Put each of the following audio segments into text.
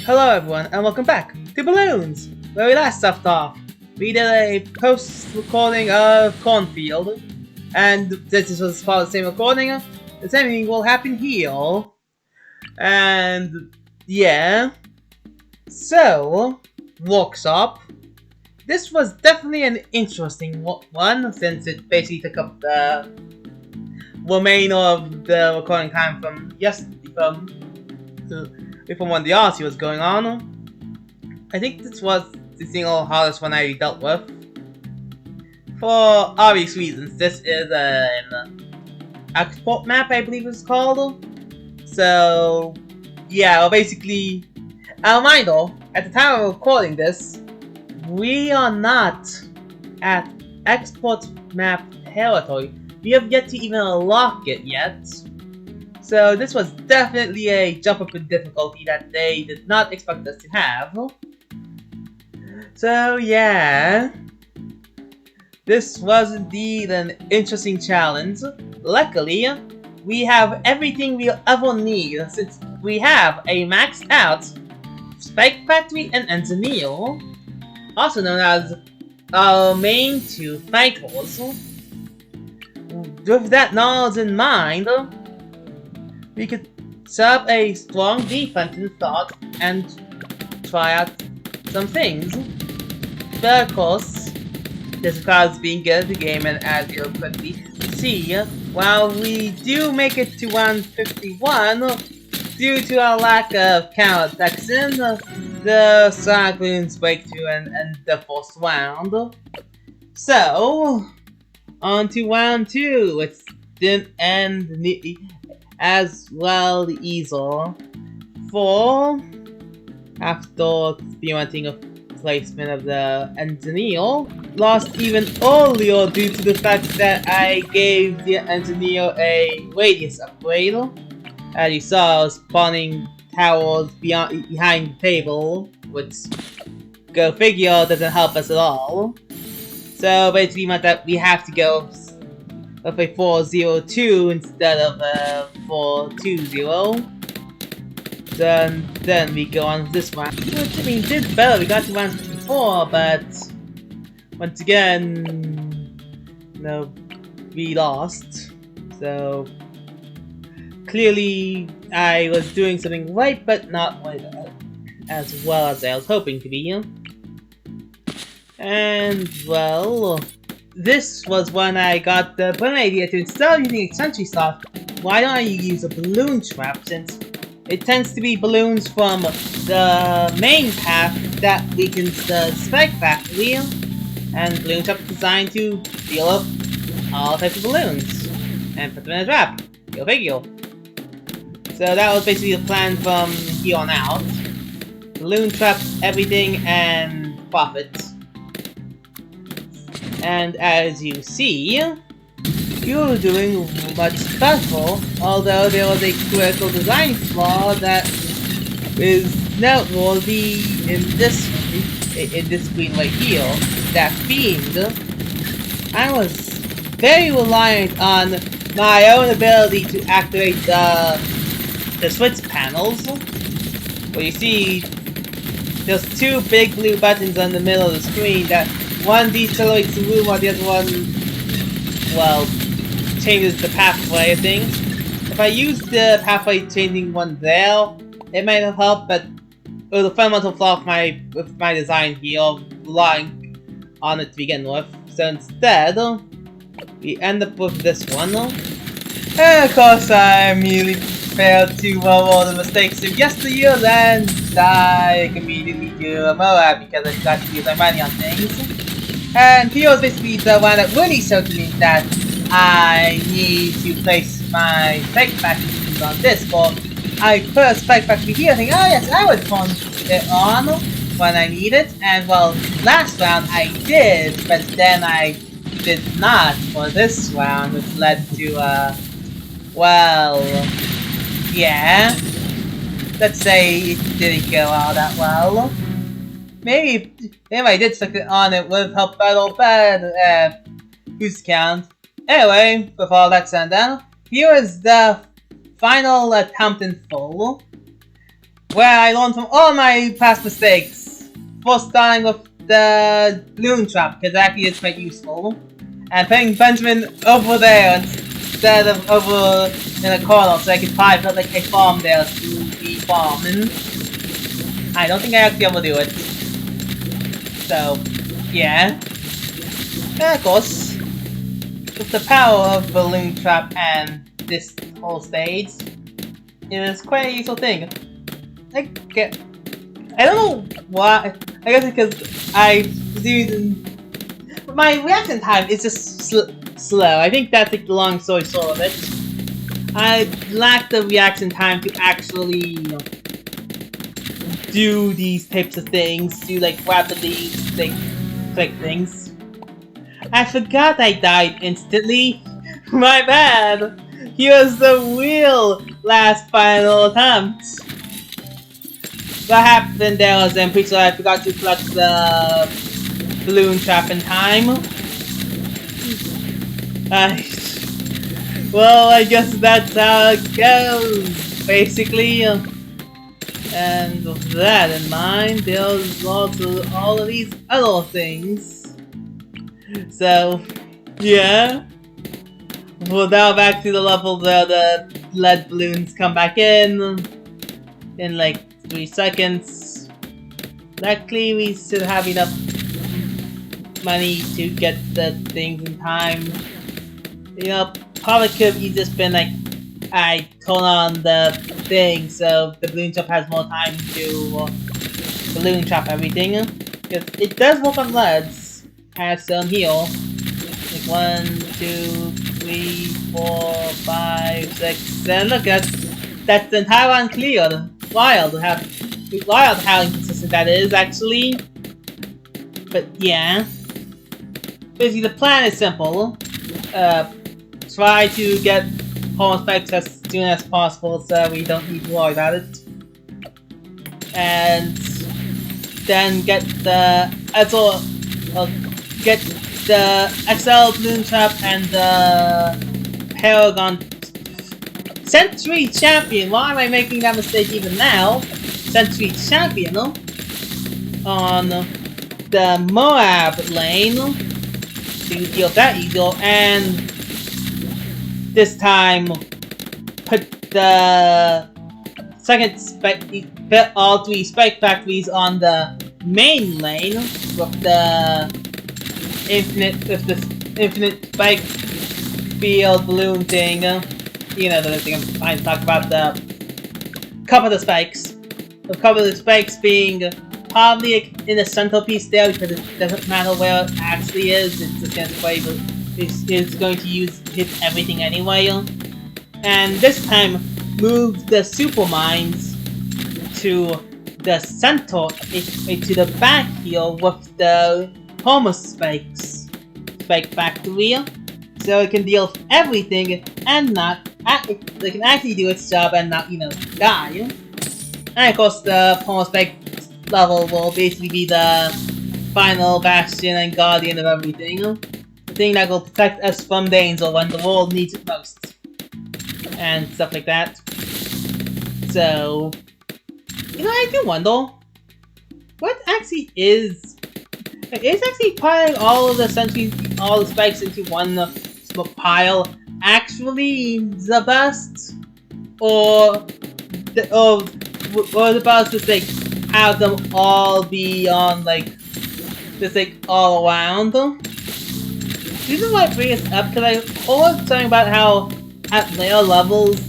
Hello everyone, and welcome back to Balloons, where we last left off. We did a post-recording of Cornfield, and since this was part of the same recording, the same thing will happen here. And yeah, so workshop. This was definitely an interesting one, since it basically took up the remainder of the recording time from when the Odyssey was going on. I think this was the single hardest one I dealt with. For obvious reasons, this is an export map, I believe it's called. So, yeah, well, basically, a reminder, at the time of recording this, we are not at export map territory. We have yet to even unlock it yet. So this was definitely a jump up in difficulty that they did not expect us to have. So yeah, this was indeed an interesting challenge. Luckily, we have everything we'll ever need, since we have a maxed out Spike Factory and Engineer, also known as our main two fighters. With that knowledge in mind, we could set up a strong defense in thought and try out some things. But of course, this requires being good at the game, and as you'll quickly see, while we do make it to 151, due to our lack of counter protection, the Sonic Balloons break through and end the first round. So, on to round 2, which didn't end neatly as well either. For after experimenting a placement of the engineer, lost even earlier due to the fact that I gave the engineer a radius upgrade. As you saw, spawning towers behind the table, which, go figure, doesn't help us at all. So basically meant that we have to go with a 402 instead of a 420. Then we go on with this one. Which, I mean, did better. We got to 154, but once again, no, we lost. So clearly, I was doing something right, but not right as well as I was hoping to be. And well, this was when I got the brilliant idea to, instead of using Century Soft, why don't I use a balloon trap, since it tends to be balloons from the main path that weakens the Spike Factory, and balloon trap is designed to deal up all types of balloons and put them in a trap. Go figure. So that was basically the plan from here on out. Balloon traps everything and profit. And as you see, you're doing much better, although there was a critical design flaw that is noteworthy in this screen right here. That being, I was very reliant on my own ability to activate the switch panels. Where you see, there's two big blue buttons on the middle of the screen that one decelerates the room while the other one, well, changes the pathway of things. If I use the pathway changing one there, it might have helped, but it was a fundamental flaw with my design here, relying on it to begin with. So instead, we end up with this one. And of course, I immediately failed to all the mistakes of yesteryear, and I immediately do a MOAB because I got to use my money on things. And here was basically the one that really showed me that I need to place my Spike Factory on this, but I put a Spike Factory here thinking, oh yes, I would turn it on when I need it, and well, last round I did, but then I did not for this round, which led to, well, yeah, let's say it didn't go all that well. Maybe if I did stick it on, it would have helped battle, but who's count? Anyway, with all that said done, here is the final attempt in full. where I learned from all my past mistakes. First starting with the balloon trap, because actually it's quite useful. And putting Benjamin over there instead of over in a corner, so I could probably put like a farm there to be farming. I don't think I actually ever do it. So, yeah. And of course, with the power of balloon trap and this whole stage, it is quite a useful thing. I don't know why. I guess because my reaction time is just slow. I think that's like the long story short of it. I lack the reaction time to actually, you know, do these types of things, do like rapidly like click things. I forgot I died instantly. My bad. Here's the real last final attempt. What happened there was I'm pretty sure I forgot to collect the balloon trap in time. Well, I guess that's how it goes, basically. And with that in mind, there's also all of these other things. So, yeah. Well, now back to the level where the lead balloons come back in like 3 seconds. Luckily, we still have enough money to get the things in time. You know, probably could have just been like, I turn on the thing so the balloon trap has more time to balloon trap everything. Because it does work on leads, as shown here. Like 1, 2, 3, 4, 5, 6, and look, that's the entire one cleared. Wild how inconsistent that is, actually. But yeah. Basically, the plan is simple. Try to get home specs as soon as possible so we don't need to worry about it. And then get the XL balloon trap and the Paragon Century Champion. Why am I making that mistake even now? Century Champion on the Moab lane to deal that eagle, and this time put the all 3 spike factories on the main lane with the infinite spike field balloon thing. You know the thing I'm trying to talk about, the cover the spikes. The cover the spikes being probably in the centerpiece there because it doesn't matter where it actually is, it's just gonna play, but it's going to hit everything anyway. And this time move the super mines to the center, to the back here with the Homer spike factory, so it can deal with everything and they can actually do its job and not, you know, die. And of course the Homer spike level will basically be the final bastion and guardian of everything. The thing that will protect us from danger when the world needs it most. And stuff like that. So, you know, I do wonder, what actually is actually piling all of the spikes into one pile actually the best? Or the best is like have them all be on like just like all around? This is why I bring this up, because I always talking about how at later levels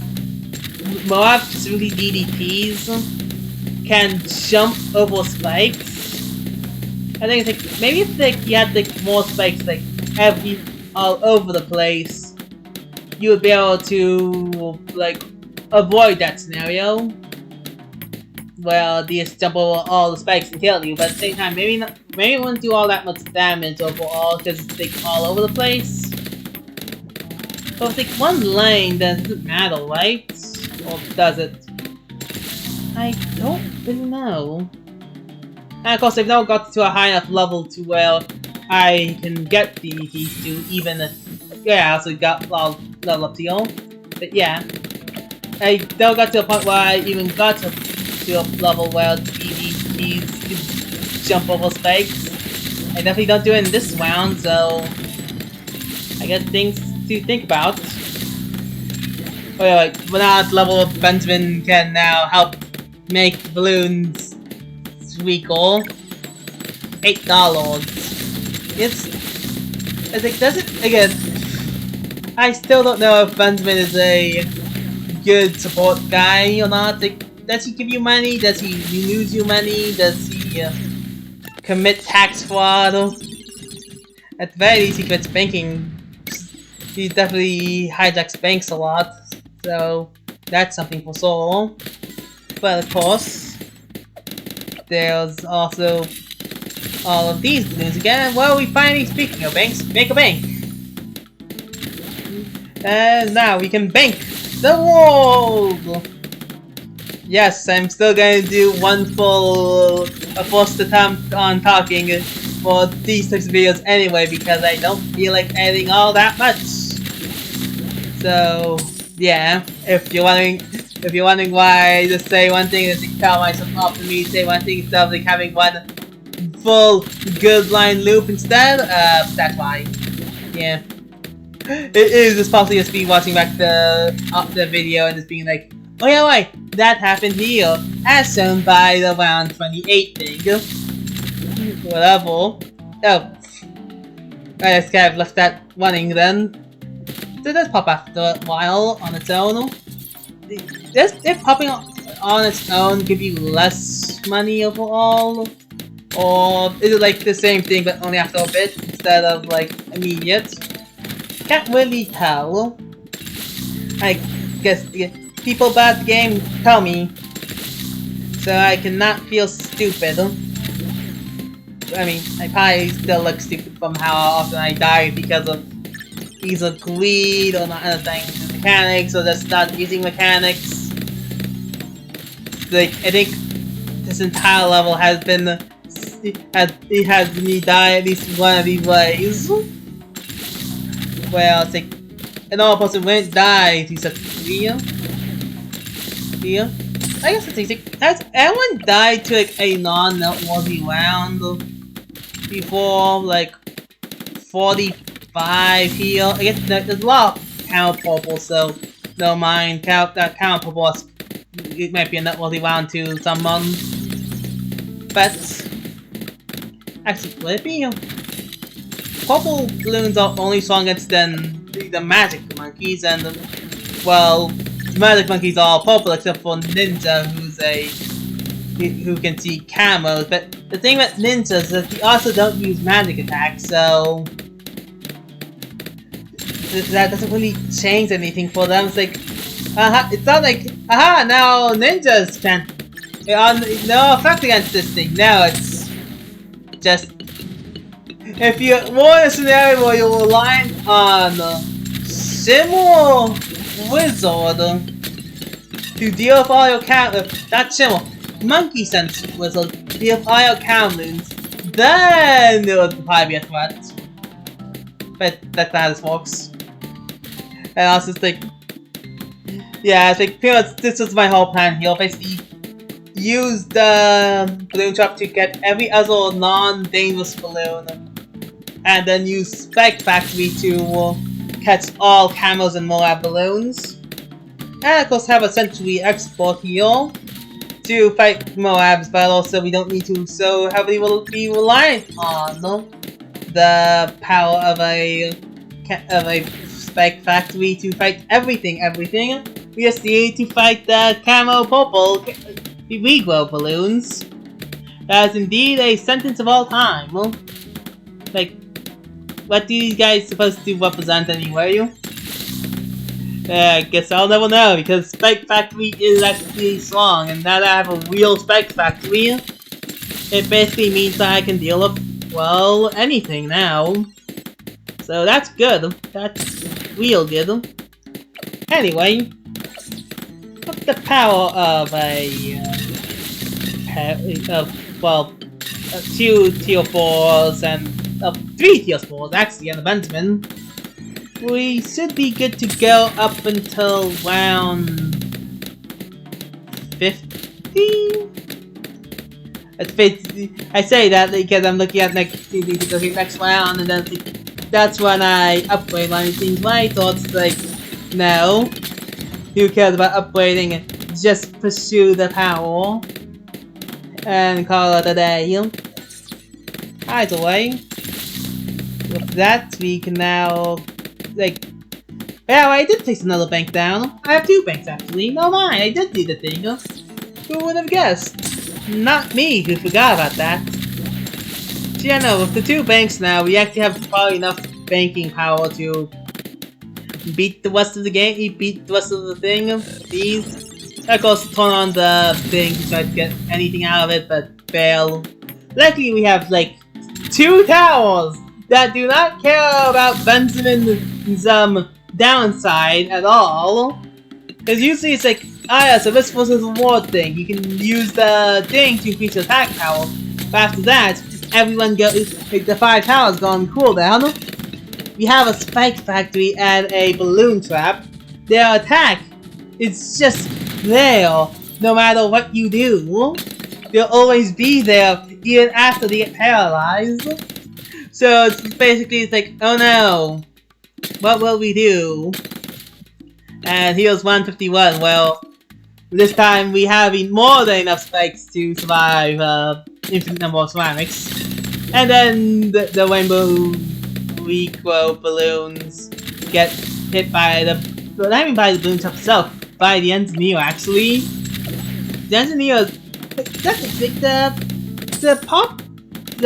Moab, specifically DDPs, can jump over spikes. I think it's like, maybe if like you had like more spikes like all over the place, you would be able to like avoid that scenario. Well, they just jump over all the spikes and kill you, but at the same time, maybe it wouldn't do all that much damage overall because it's like all over the place. So it's like one lane, then it doesn't matter, right? Or does it? I don't really know. And of course, I've now got to a high enough level to where I can get DDTs to even, yeah, I also got level up to you. But yeah, I now got to a point where I even got to to a level where BTDs can jump over spikes. I definitely don't do it in this round, so I got things to think about. Wait, we're now at level of Benjamin can now help make balloons squeakle. $8. It's like, does it, again, I still don't know if Benjamin is a good support guy or not. Like, does he give you money? Does he lose you money? Does he commit tax fraud? At the very least, he commits banking. He definitely hijacks banks a lot, so that's something for sure. But of course, there's also all of these balloons again. Well, we finally, speaking of banks, make a bank. And now we can bank the world! Yes, I'm still going to do one full first attempt on talking for these types of videos anyway, because I don't feel like editing all that much. So yeah, if you're wondering why I just say one thing and to tell myself off for me to say one thing instead of like having one full good line loop instead, that's why. Yeah. It is just possibly just be watching back the video and just being like, oh yeah, wait, that happened here, as shown by the round 28 thing. Whatever. Oh. I just kind of left that running then. So it does pop after a while on its own. Does it popping on its own give you less money overall? Or is it like the same thing but only after a bit instead of like immediate? Can't really tell. I guess people bad the game tell me, so I cannot feel stupid. I mean, I probably still look stupid from how often I die because of either greed or not understanding mechanics or just not using mechanics. Like, I think this entire level has been it has me die at least one of these ways. Well, it's like an normal person wouldn't die to such a video. I guess it's like, has anyone died to like a non-noteworthy round before? Like 45 here. I guess there's a lot of count purple, so don't mind. Count purple. It might be a noteworthy round to someone, but actually, would it be? Purple balloons are only stronger than the magic monkeys, and well, the magic monkeys are purple except for Ninja, who can see camos. But the thing with ninjas is that they also don't use magic attacks, so that doesn't really change anything for them. It's like, it's not like, now ninjas can, no effect against this thing. No, it's just, if you want a scenario where you're relying on Shimmer Wizard to deal with all your not Shimmer, Monkey Sense Wizard to deal with all your balloons, then it would probably be a threat. But that's not how this works. And also it's like, yeah, it's like pretty much this was my whole plan here. Basically, use the balloon trap to get every other non-dangerous balloon, and then use Spike Factory to catch all camos and Moab balloons. And of course have a Century Export here to fight Moabs, but also we don't need to so heavily be reliant on the power of a Spike Factory to fight everything. We just need to fight the camo purple regrow balloons. That is indeed a sentence of all time. Like, what do you guys supposed to represent anyway? I guess I'll never know, because Spike Factory is actually strong, and now that I have a real Spike Factory, it basically means that I can deal with, well, anything now. So that's good. That's real good. Anyway, what's the power of two tier 4s and 3 tier 4s actually, and the Benjamin. We should be good to go up until round I say that because I'm looking at next round, and then that's when I upgrade my things right. So it's like, no, who cares about upgrading? Just pursue the power and call it a day. Either way, with that we can now like. Yeah, I did place another bank down. I have 2 banks actually. No lie, I did do the thing. Who would have guessed? Not me who forgot about that. So yeah, no, with the 2 banks now, we actually have probably enough banking power to beat the rest of the game, beat the rest of the thing. These. Of course, turn on the thing to try to get anything out of it, but fail. Luckily, we have like 2 towers that do not care about Benjamin's downside at all. Because usually it's like, ah yeah, so risk versus reward thing. You can use the thing to increase your attack power. But after that, everyone goes, like the 5 towers go on cooldown. We have a spike factory and a balloon trap. Their attack is just there, no matter what you do. They'll always be there, even after they get paralyzed. So it's basically, it's like, oh no, what will we do? And here's 151. Well, this time we have more than enough spikes to survive infinite number of ceramics. And then the rainbow regrow balloons get hit by the, well, not even by the balloon top itself, by the engineer actually. The engineer, the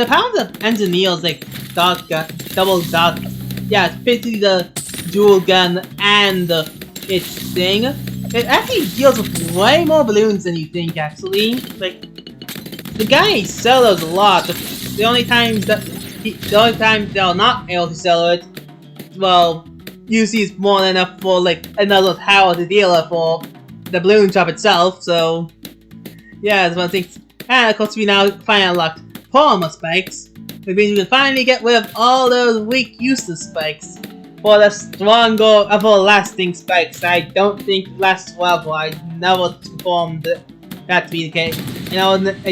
power of the engineer is like dot gun, double dot, yeah, it's basically the dual gun and its thing. It actually deals with way more balloons than you think actually. Like, the guy solos a lot. The only times they're not able to solo it, well, usually it's more than enough for like another tower to deal with for the balloon trap itself, so yeah, that's one thing. And of course we now finally unlocked polymer spikes, which means we can finally get rid of all those weak useless spikes for the stronger, everlasting spikes. I don't think last forever. I never confirmed that to be the case. I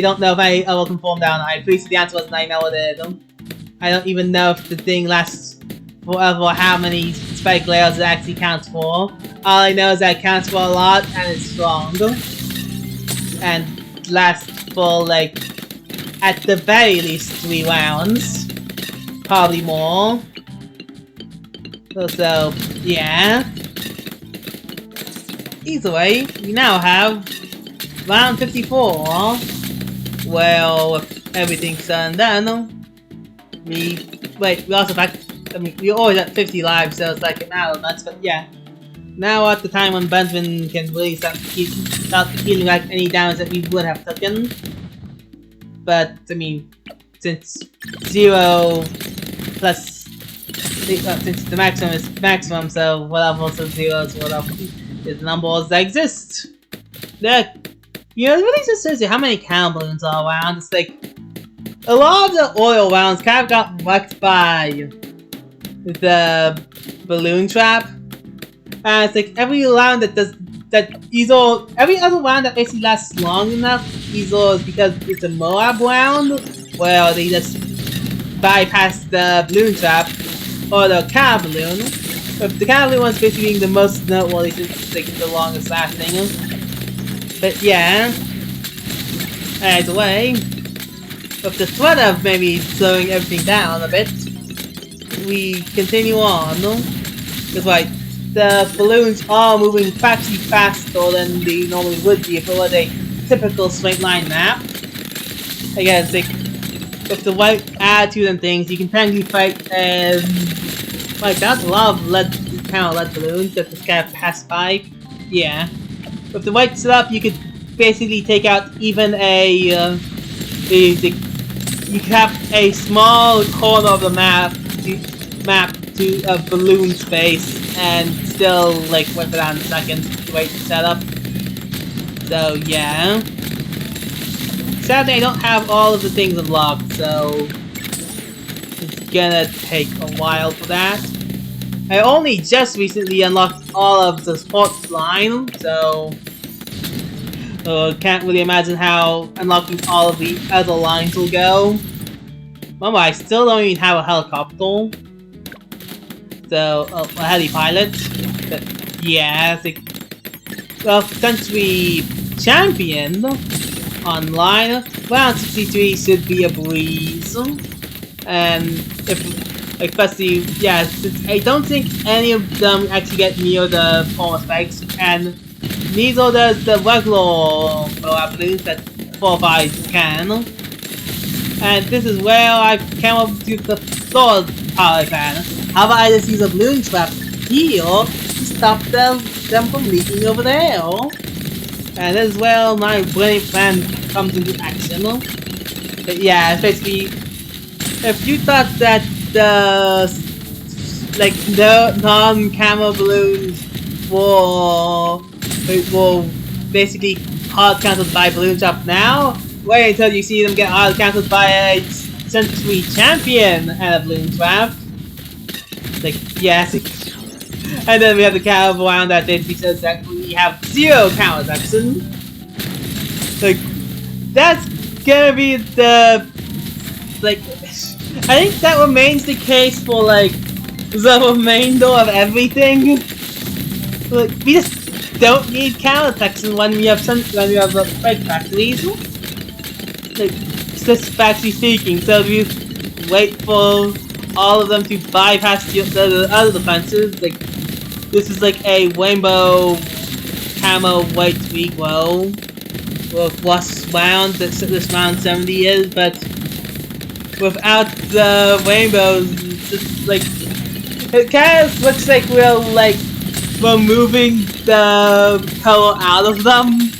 don't know if I ever confirmed that or not. I'm pretty sure the answer was I never did. I don't even know if the thing lasts forever, how many spike layers it actually counts for. All I know is that it counts for a lot and it's strong. And lasts for like, at the very least 3 rounds. Probably more. So yeah. Either way, we now have round 54. Well, with everything said and done, we also back. I mean, we're always at 50 lives, so it's like an hour nuts. But yeah, now at the time when Benjamin can really start healing back any damage that we would have taken. But I mean, since 0 plus. Since the maximum is maximum, so whatever, so 0 is whatever is the numbers that exist. There, you know, it really just says you how many cannon balloons are around. It's like a lot of the oil rounds kind of got wrecked by the balloon trap, and it's like every round that does that, either every other round that basically lasts long enough, either is because it's a Moab round where they just bypass the balloon trap. Or the cannon balloon. The cannon balloon one's basically being the most noteworthy since it's like the longest lasting. But yeah. Either way, with the threat of maybe slowing everything down a bit, we continue on. Because like, the balloons are moving actually faster than they normally would be if it was a typical straight line map. Again, it's like, with the right attitude and things, you can technically fight like that's a lot of kind of lead balloons that just kind of pass by. Yeah. With the right setup, you could basically take out even you could have a small corner of the map to a balloon space and still like whip it out in seconds with the right setup. So yeah. Sadly, I don't have all of the things unlocked, so it's gonna take a while for that. I only just recently unlocked all of the sports line, so Can't really imagine how unlocking all of the other lines will go. Remember, I still don't even have a helicopter. So, a heli pilot. But yeah, I think. Well, since we championed online, round 63 should be a breeze. And if, especially, yeah, since I don't think any of them actually get near the polar spikes, and neither does the regular balloons that 4 or 5 can. And this is where I came up with the third power plan. How about I just use a balloon trap here to stop them from leaking over there? And this is where my brilliant plan comes into action. But yeah, basically, if you thought that the non-camera balloons were basically hard cancelled by balloon trap now, wait until you see them get hard cancelled by a Century Champion and a balloon trap. Like, yes. And then we have the counter around that basically says that we have 0 counter action. Like, that's gonna be the, like, I think that remains the case for, like, the remainder of everything. Like, we just don't need counter action when we have break factories. Like, just factory speaking, so if you wait for all of them to bypass the other defenses, like, this is like a rainbow camo white tweak well with less round that this round 70 is, but without the rainbows, it's just like, it kind of looks like we're moving the color out of them.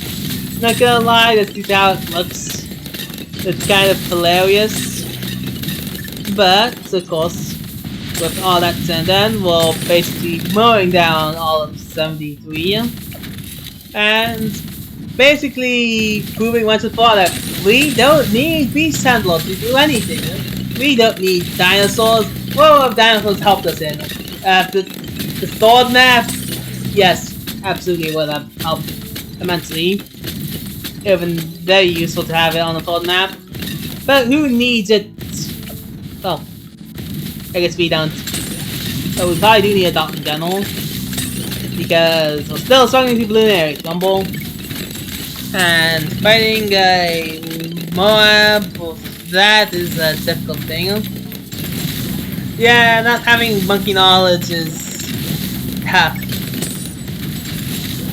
Not gonna lie, that's just how it looks. It's kind of hilarious. But, of course, with all that said then, we're basically mowing down all of 73. And basically proving once and for all that we don't need beast handlers to do anything. We don't need dinosaurs. What have dinosaurs helped us in? The sword map? Yes, absolutely would have helped immensely. Even very useful to have it on the sword map. But who needs it? Well, I guess we don't. So we probably do need a Doctor General. Because we're still struggling to Balloon Air Rumble. And fighting a Moab, that is a difficult thing. Yeah, not having monkey knowledge is tough.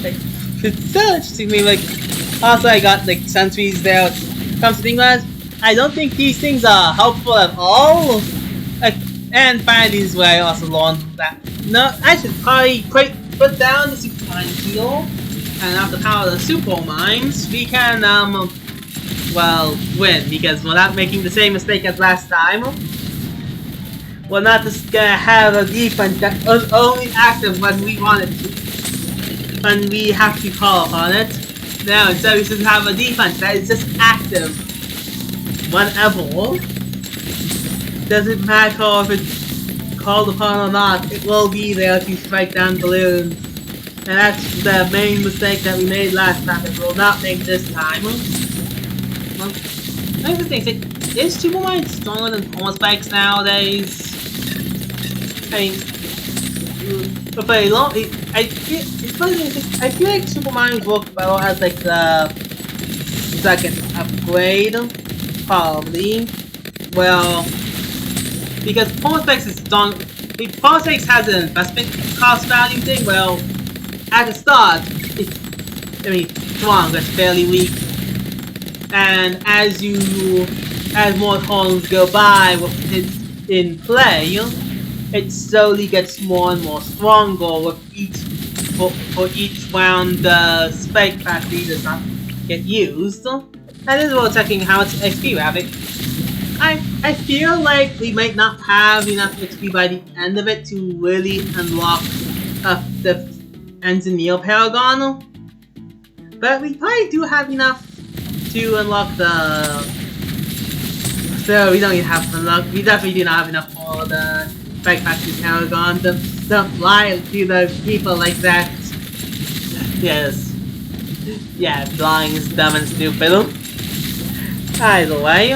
Like, it's so interesting to me, like, also I got like sentries there when it comes to England. I don't think these things are helpful at all. Like, and finally this is where I also learned that no, I should probably put down the super mine here, and after power the super mines, we can well win, because we're not making the same mistake as last time. We're not just gonna have a defense that is only active when we want it to, when we have to call upon it. Now instead we should have a defense that is just active whenever. Doesn't matter if it's called upon or not, it will be there to strike down balloons. And that's the main mistake that we made last time that we'll not make this time. Well, another thing, is Super Mine stronger than Horse Spikes nowadays? I mean, for very long, I feel like Super Mine worked well as like the second upgrade, probably. Well, because Horse Spikes is strong. Horse Spikes has an investment cost value thing. Well, at the start, it's strong, but fairly weak. And as more turns go by with it in play, it slowly gets more and more stronger with for each round the spike factory does not get used. And this is what checking how much XP we have. I feel like we might not have enough XP by the end of it to really unlock the Engineer Paragon. But we probably do have enough to unlock the... So we don't even have to unlock... We definitely do not have enough for the Spike Factory Paragon. Don't lie to the people like that. Yes. Yeah, flying is dumb and stupid. Either way,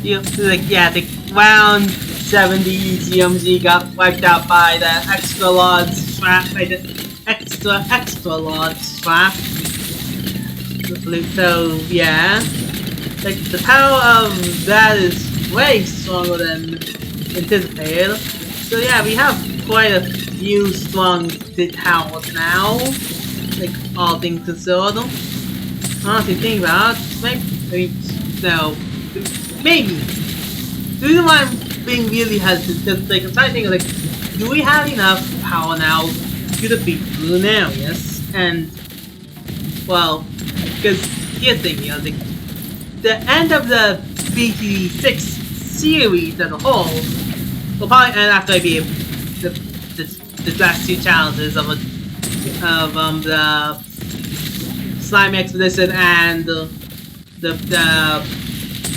like round 70 GMG got wiped out by the extra large strap, by the extra large strap. So yeah, like the power of that is way stronger than anticipated. So yeah, we have quite a few strong towers now, like all things considered. Honestly, think about it, maybe. The reason why I'm being really hesitant is like I'm trying to think of, like, do we have enough power now to defeat Lunarius? And well, because here's the thing, like the end of the BTD6 series as a whole will probably end after I beat the last two challenges of the Slime Expedition and the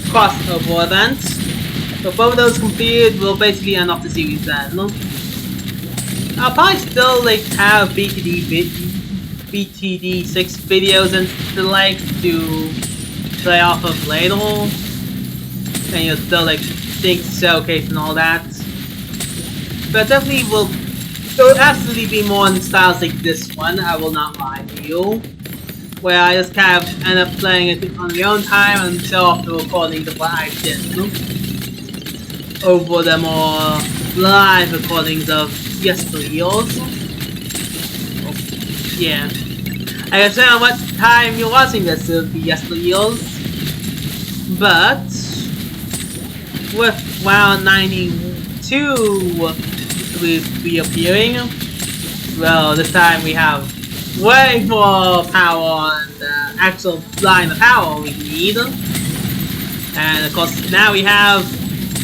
crossover event. So both of those completed will basically end off the series then. I'll probably still like have BTD6 videos and the like to play off of later, and still like things showcase and all that. But definitely will. There will absolutely be more in styles like this one. I will not lie to you, where I just kind of end up playing it on my own time and show off the recordings of what I did over the more live recordings of yesteryears. Oh, yeah. I guess I don't know what time you're watching this, it'll be yesteryears. But with round 92 reappearing, well, this time we have way more power on the actual line of power we need. And of course, now we have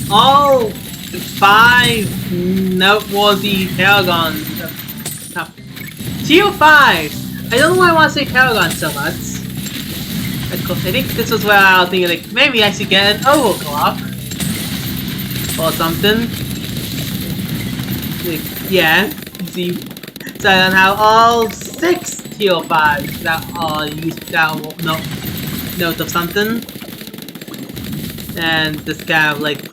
all 5 noteworthy Paragons. Tier 5! I don't know why I want to say Paragon so much. Of course, I think this was where I was thinking, like, maybe I should get an overclock. Or something. Like, yeah, see. So I don't have all 6 tier 5s that are used that note of something. And just kind of like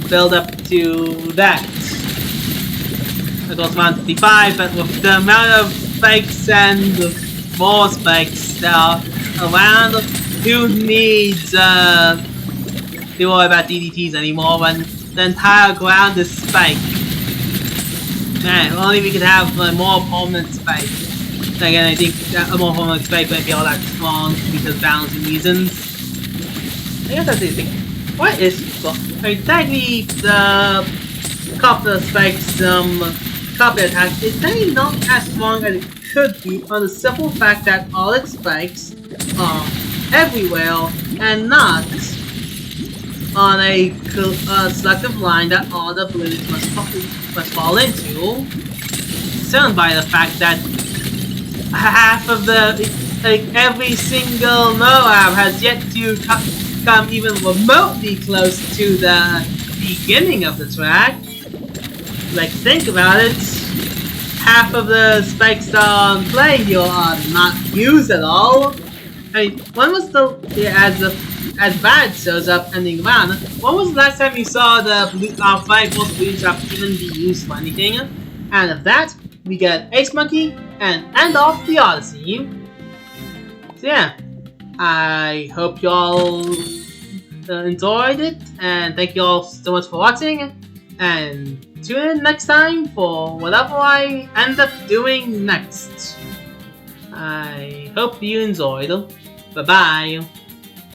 build up to that. Of course, 155, but with the amount of spikes and more spikes that are around, who needs to worry about DDTs anymore when the entire ground is spiked? Man, if only we could have a more permanent spike. Again, I think that a more permanent spike might be all that strong because of balancing reasons. I guess that's the thing. What is, well, I mean, technically the copper spikes, copper attack is technically not as strong as it could be on the simple fact that all its spikes are everywhere and not on a selective line that all the balloons must fall into. Shown by the fact that half of the, like, every single Moab has yet to come even remotely close to the beginning of the track. Like, think about it. Half of the spikes that are on play here are not used at all. I mean, when was the, as Bad shows up ending round, when was the last time you saw the our 5-4 blue drop even be used for anything? And of that, we get Ace Monkey and end off the Odyssey. So yeah, I hope y'all enjoyed it, and thank you all so much for watching, and tune in next time for whatever I end up doing next. I hope you enjoyed. Bye bye.